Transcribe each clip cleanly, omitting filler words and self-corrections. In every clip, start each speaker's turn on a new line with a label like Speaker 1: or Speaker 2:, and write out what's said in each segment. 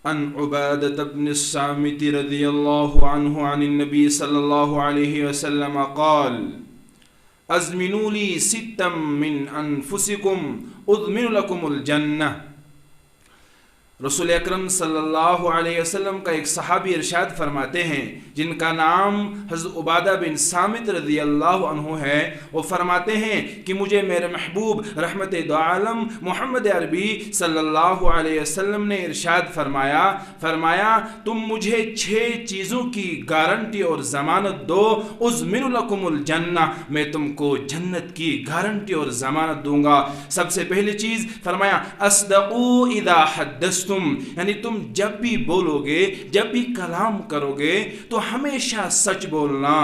Speaker 1: عن عبادة بن الصامت رضي الله عنه عن النبي صلى الله عليه وسلم قال: أزمنوا لي ستا من أنفسكم أضمن لكم الجنة۔ رسول اکرم صلی اللہ علیہ وسلم کا ایک صحابی ارشاد فرماتے ہیں جن کا نام حضرت عبادہ بن صامت رضی اللہ عنہ ہے، وہ فرماتے ہیں کہ مجھے میرے محبوب رحمت دو عالم محمد عربی صلی اللہ علیہ وسلم نے ارشاد فرمایا تم مجھے 6 چیزوں کی گارنٹی اور ضمانت دو، اضمن لکم الجنہ، میں تم کو جنت کی گارنٹی اور ضمانت دوں گا۔ سب سے پہلی چیز فرمایا اصدقوا اذا حدثتم، یعنی تم جب بھی بولو گے، جب بھی کلام کرو گے تو ہمیشہ سچ بولنا۔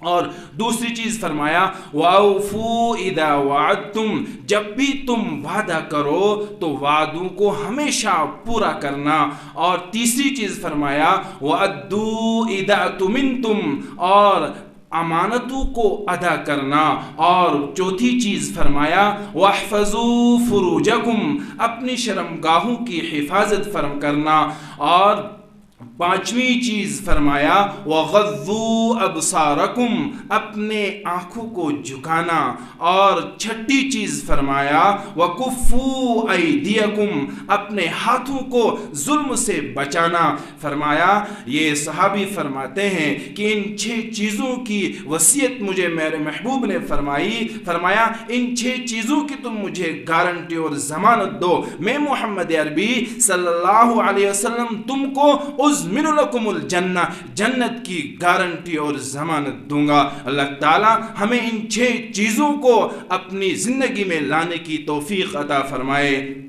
Speaker 1: اور دوسری چیز فرمایا وَأَوْفُوا إِذَا وَعَدْتُمْ، جب بھی تم وعدہ کرو تو وعدوں کو ہمیشہ پورا کرنا۔ اور تیسری چیز فرمایا وَأَدُّوا إِذَا اؤْتُمِنْتُمْ، اور امانتوں کو ادا کرنا۔ اور چوتھی چیز فرمایا وَاحْفَظُوا فُرُوجَكُمْ، اپنی شرمگاہوں کی حفاظت فرم کرنا۔ اور پانچویں چیز فرمایا وَغَضُّوا أَبْصَارَكُمْ، اپنے آنکھوں کو جھکانا۔ اور چھٹی چیز فرمایا وَكُفُّوا أَيْدِيَكُمْ، اپنے ہاتھوں کو ظلم سے بچانا۔ فرمایا یہ صحابی فرماتے ہیں کہ ان 6 چیزوں کی وصیت مجھے میرے محبوب نے فرمایا ان 6 چیزوں کی تم مجھے گارنٹی اور ضمانت دو، میں محمد عربی صلی اللہ علیہ وسلم تم کو اضمن لکم الجنہ، جنت کی گارنٹی اور ضمانت دوں گا۔ اللہ تعالی ہمیں ان 6 چیزوں کو اپنی زندگی میں لانے کی توفیق عطا فرمائے۔